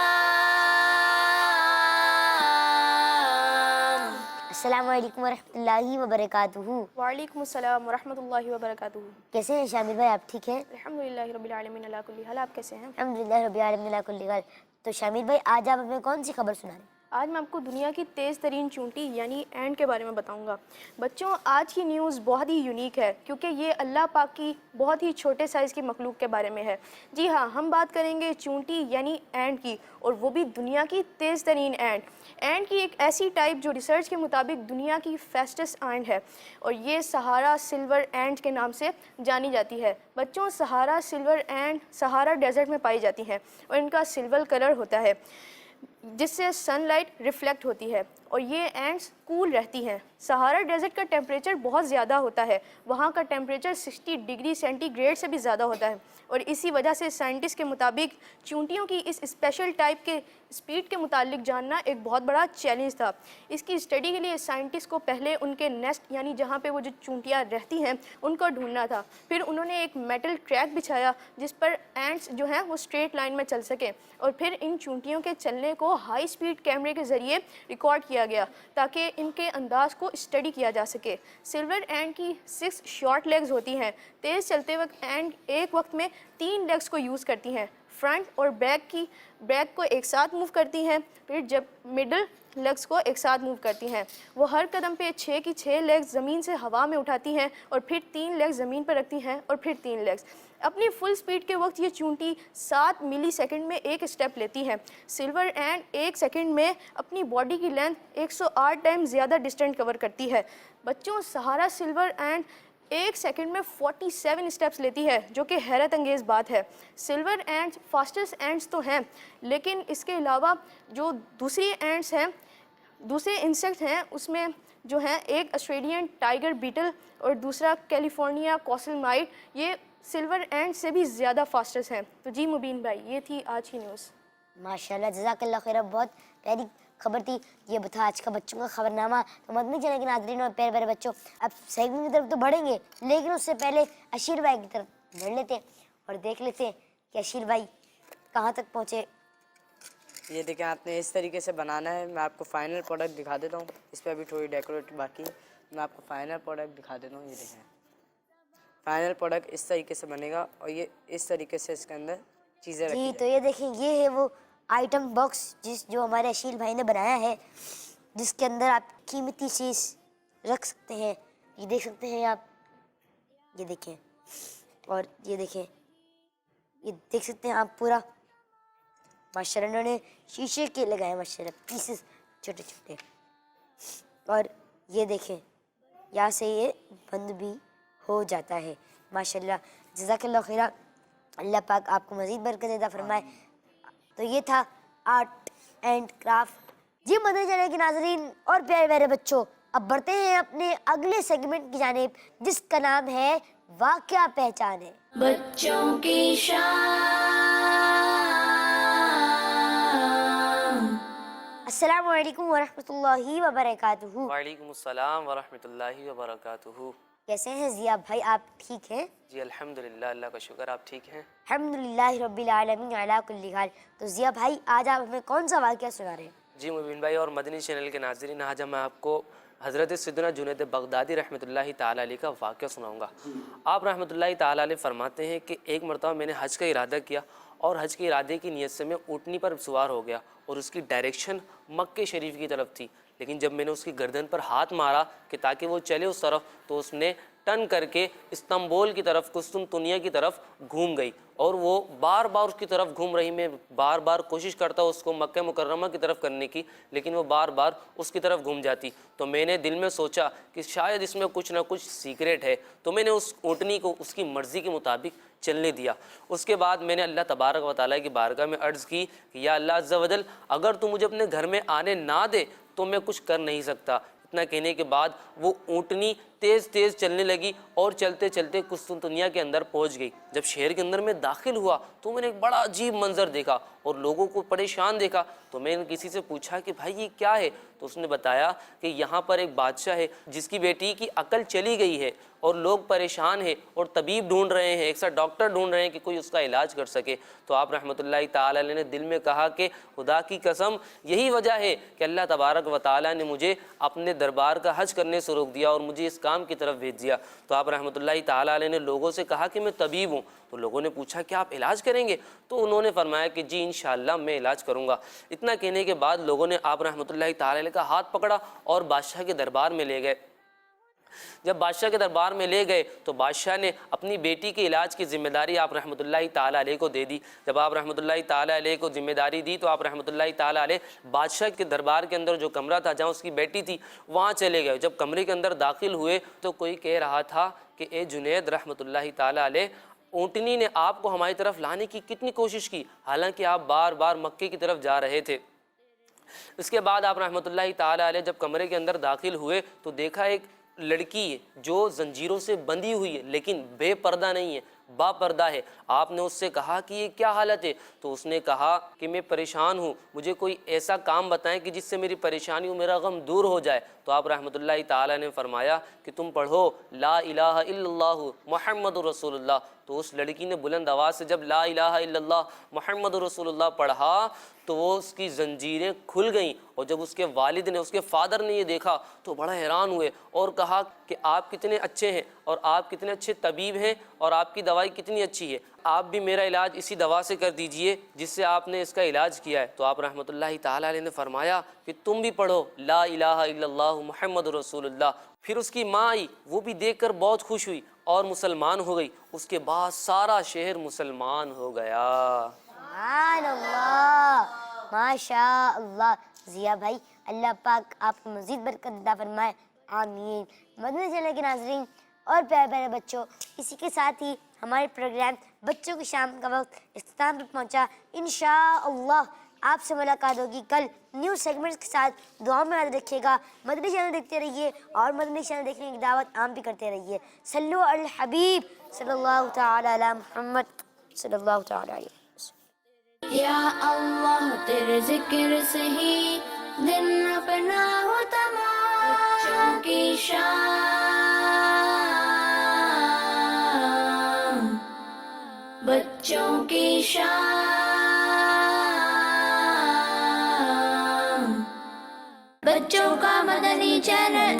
अस्सलाम वालेकुम वरहमतुल्लाहि वबरकातुहू। वालेकुम अस्सलाम वरहमतुल्लाहि वबरकातुहू। कैसे हैं शामिर भाई, आप ठीक हैं? अल्हम्दुलिल्लाहि रब्बिल आलमीन अला कुल्ली हाल। आप कैसे हैं? अल्हम्दुलिल्लाह रब्बिल आलमीन अला कुल्ली हाल। तो शामिर भाई, आज आप हमें कौन सी खबर सुना रहे हैं? आज मैं आपको दुनिया की तेज़ तरीन चूंटी यानी एंट के बारे में बताऊंगा। बच्चों, आज की न्यूज़ बहुत ही यूनिक है क्योंकि ये अल्लाह पाक की बहुत ही छोटे साइज़ की मखलूक के बारे में है। जी हाँ, हम बात करेंगे चूंटी यानी एंट की, और वो भी दुनिया की तेज़ तरीन एंट। एंट की एक ऐसी टाइप जो रिसर्च के मुताबिक दुनिया की फास्टेस्ट एंट है, और ये सहारा सिल्वर एंट के नाम से जानी जाती है। बच्चों, सहारा सिल्वर एंट सहारा डेजर्ट में पाई जाती हैं और इनका सिल्वर कलर होता है जिससे सनलाइट रिफ्लेक्ट होती है, और ये एंट्स कूल रहती हैं। सहारा डेजर्ट का टेम्परेचर बहुत ज़्यादा होता है, वहाँ का टेम्परेचर 60 डिग्री सेंटीग्रेड से भी ज़्यादा होता है, और इसी वजह से साइंटिस्ट के मुताबिक चूंटियों की इस स्पेशल टाइप के स्पीड के मुतालिक जानना एक बहुत बड़ा चैलेंज था। इसकी स्टडी के लिए साइंटिस्ट को पहले उनके नेस्ट यानी जहाँ पे वो जो चूंटियाँ रहती हैं उनको ढूंढना था। फिर उन्होंने एक मेटल ट्रैक बिछाया जिस पर एंट्स जो हैं वो स्ट्रेट लाइन में चल सकें, और फिर इन चूंटियों के चलने को हाई स्पीड कैमरे के ज़रिए रिकॉर्ड किया गया ताकि इनके अंदाज को स्टडी किया जा सके। सिल्वर एंट की 6 शॉर्ट लेग्स होती हैं। तेज़ चलते वक्त एंट एक वक्त में 3 लेग्स को यूज़ करती हैं। फ्रंट और बैक को एक साथ मूव करती हैं, फिर जब मिडल लेग्स को एक साथ मूव करती हैं। वो हर कदम पे 6 की 6 लेग्स ज़मीन से हवा में उठाती हैं और फिर 3 लेग्स ज़मीन पर रखती हैं और फिर 3 लेग्स। अपनी फुल स्पीड के वक्त ये चूंटी 7 मिली सेकेंड में एक स्टेप लेती हैं। सिल्वर एंट 1 सेकेंड में अपनी बॉडी की लेंथ 108 टाइम ज़्यादा डिस्टेंस कवर करती है। बच्चों, सहारा सिल्वर एंट 1 सेकेंड में 47 स्टेप्स लेती है, जो कि हैरत अंगेज़ बात है। सिल्वर एंट्स फास्टेस्ट एंट्स तो हैं, लेकिन इसके अलावा जो दूसरी एंट्स हैं, दूसरे इंसेक्ट हैं, उसमें जो हैं एक ऑस्ट्रेलियन टाइगर बीटल और दूसरा कैलिफोर्निया कॉसल माइट, ये सिल्वर एंट से भी ज़्यादा फास्टेस्ट हैं। तो जी मुबीन भाई, ये थी आज की न्यूज़। माशाल्लाह, जज़ाकल्लाह खैर, बहुत प्यारी खबर थी। ये बता आज का बच्चों का खबरनामा। तो मदनी चैनल के नाज़रीन और प्यारे प्यारे बच्चों, अब सेगमेंट की तरफ तो बढ़ेंगे, लेकिन उससे पहले अशीर भाई की तरफ बढ़ लेते हैं और देख लेते हैं कि अशीर भाई कहाँ तक पहुँचे। ये देखें, आपने इस तरीके से बनाना है। मैं आपको फाइनल प्रोडक्ट दिखा देता हूँ। इस पर अभी थोड़ी डेकोरेट बाकी है, मैं आपको फाइनल प्रोडक्ट दिखा देता हूँ। ये देखें, फाइनल प्रोडक्ट इस तरीके से बनेगा और ये इस तरीके से इसके अंदर चीज़ें रखी जी। तो ये देखें, ये है वो आइटम बॉक्स जो हमारे अशील भाई ने बनाया है, जिसके अंदर आप कीमती चीज़ रख सकते हैं। ये देख सकते हैं आप, ये देखें, और ये देखें, ये देख सकते हैं आप पूरा माशाल्लाह उन्होंने शीशे के लगाए माशाल्लाह पीसेस छोटे छोटे, और ये देखें यहाँ से ये बंद भी हो जाता है माशाल्लाह। जज़ाकल्लाह खैरा, अल्लाह पाक आपको मज़ीद बरकत अता फरमाए। तो ये था आर्ट एंड क्राफ्ट। जी मदनी चैनल के नाज़रीन और प्यारे प्यारे बच्चों, अब बढ़ते हैं अपने अगले सेगमेंट की जानिब, जिसका नाम है واقعہ پہچانے. بچوں کی شام. السلام علیکم ورحمۃ اللہ وبرکاتہ. وعلیکم السلام ورحمۃ اللہ وبرکاتہ. کیسے ہیں ضیاء بھائی؟ آپ ٹھیک ہیں؟ جی الحمدللہ، اللہ کا شکر. آپ ٹھیک ہیں؟ الحمدللہ رب العالمین علی کل حال. تو ضیاء بھائی آج آپ ہمیں کون سا واقعہ سنا رہے ہیں؟ جی مبین بھائی اور مدنی چینل کے ناظرین، آج میں آپ کو حضرت سیدنا جنید بغدادی رحمۃ اللہ تعالیٰ علیہ کا واقعہ سناؤں گا. آپ رحمۃ اللہ تعالیٰ علیہ فرماتے ہیں کہ ایک مرتبہ میں نے حج کا ارادہ کیا اور حج کے ارادے کی نیت سے میں اونٹنی پر سوار ہو گیا اور اس کی ڈائریکشن مکہ شریف کی طرف تھی. لیکن جب میں نے اس کی گردن پر ہاتھ مارا کہ تاکہ وہ چلے اس طرف، تو اس نے ٹرن کر کے استنبول کی طرف، قسطنطنیہ کی طرف گھوم گئی اور وہ بار بار اس کی طرف گھوم رہی. میں بار بار کوشش کرتا اس کو مکہ مکرمہ کی طرف کرنے کی، لیکن وہ بار بار اس کی طرف گھوم جاتی. تو میں نے دل میں سوچا کہ شاید اس میں کچھ نہ کچھ سیکریٹ ہے، تو میں نے اس اونٹنی کو اس کی مرضی کے مطابق چلنے دیا. اس کے بعد میں نے اللہ تبارک و تعالیٰ کی بارگاہ میں عرض کی کہ یا اللہ عز و جل، اگر تو مجھے اپنے گھر میں آنے نہ دے تو میں کچھ کر نہیں سکتا. اتنا کہنے کے بعد وہ اونٹنی تیز تیز چلنے لگی اور چلتے چلتے قسطنطنیہ کے اندر پہنچ گئی. جب شہر کے اندر میں داخل ہوا تو میں نے ایک بڑا عجیب منظر دیکھا اور لوگوں کو پریشان دیکھا. تو میں نے کسی سے پوچھا کہ بھائی یہ کیا ہے؟ تو اس نے بتایا کہ یہاں پر ایک بادشاہ ہے جس کی بیٹی کی عقل چلی گئی ہے اور لوگ پریشان ہیں اور طبیب ڈھونڈ رہے ہیں، ایک سا ڈاکٹر ڈھونڈ رہے ہیں کہ کوئی اس کا علاج کر سکے. تو آپ رحمۃ اللہ تعالیٰ علیہ نے دل میں کہا کہ خدا کی قسم یہی وجہ ہے کہ اللہ تبارک و تعالیٰ نے مجھے اپنے دربار کا حج کرنے سے روک دیا اور مجھے اس کام کی طرف بھیج دیا. تو آپ رحمۃ اللہ تعالیٰ علیہ نے لوگوں سے کہا کہ میں طبیب ہوں. تو لوگوں نے پوچھا کہ آپ علاج کریں گے؟ تو انہوں نے فرمایا کہ جی انشاءاللہ میں علاج کروں گا. اتنا کہنے کے بعد لوگوں نے آپ رحمۃ اللہ تعالیٰ علیہ کا ہاتھ پکڑا اور بادشاہ کے دربار میں لے گئے. جب بادشاہ کے دربار میں لے گئے تو بادشاہ نے اپنی بیٹی کے علاج کی ذمہ داری آپ رحمۃ اللہ تعالیٰ علیہ کو دے دی. جب آپ رحمۃ اللہ تعالیٰ علیہ کو ذمہ داری دی تو آپ رحمۃ اللہ تعالیٰ علیہ بادشاہ کے دربار کے اندر جو کمرہ تھا جہاں اس کی بیٹی تھی وہاں چلے گئے. جب کمرے کے اندر داخل ہوئے تو کوئی کہہ رہا تھا کہ اے جنید رحمۃ اللہ تعالیٰ علیہ، اونٹنی نے آپ کو ہماری طرف لانے کی کتنی کوشش کی، حالانکہ آپ بار بار مکے کی طرف جا رہے تھے. اس کے بعد آپ رحمۃ اللہ تعالیٰ علیہ جب کمرے کے اندر داخل ہوئے تو دیکھا ایک لڑکی ہے جو زنجیروں سے بندھی ہوئی ہے لیکن بے پردہ نہیں ہے، با پردہ ہے. آپ نے اس سے کہا کہ یہ کیا حالت ہے؟ تو اس نے کہا کہ میں پریشان ہوں، مجھے کوئی ایسا کام بتائیں کہ جس سے میری پریشانی و میرا غم دور ہو جائے. تو آپ رحمۃ اللہ تعالیٰ نے فرمایا کہ تم پڑھو لا الہ الا اللہ محمد رسول اللہ. تو اس لڑکی نے بلند آواز سے جب لا الہ الا اللہ محمد رسول اللہ پڑھا تو وہ اس کی زنجیریں کھل گئیں. اور جب اس کے والد نے، اس کے فادر نے یہ دیکھا تو بڑا حیران ہوئے اور کہا کہ آپ کتنے اچھے ہیں اور آپ کتنے اچھے طبیب ہیں اور آپ کی دوائی کتنی اچھی ہے، آپ بھی میرا علاج اسی دوا سے کر دیجئے جس سے آپ نے اس کا علاج کیا ہے. تو آپ رحمۃ اللہ تعالیٰ علیہ نے فرمایا کہ تم بھی پڑھو لا الہ الا اللہ محمد رسول اللہ. پھر اس کی ماں آئی، وہ بھی دیکھ کر بہت خوش ہوئی اور مسلمان ہو گئی. اس کے بعد سارا شہر مسلمان ہو گیا. سبحان اللہ، ماشاء اللہ. ضیاء بھائی اللہ پاک آپ کو مزید برکت عطا فرمائے، آمین. مدنی چینل کے ناظرین اور پیارے پیارے بچوں، اسی کے ساتھ ہی ہمارے پروگرام بچوں کی شام کا وقت اختتام پہ پہنچا. انشاءاللہ آپ سے ملاقات ہوگی کل نیو سیگمنٹس کے ساتھ. دعاؤں میں یاد رکھیے گا، مدنی چینل دیکھتے رہیے اور مدنی چینل دیکھنے کی دعوت عام بھی کرتے رہیے. صلو علی الحبیب صلی اللہ تعالی علی محمد صلی اللہ تعالی علیہ وسلم. یا اللہ تیرے ذکر سے ہی دن اپنا ہو تمام. بچوں کی شام، بچوں کی شام، بچوں کا مدنی چینل.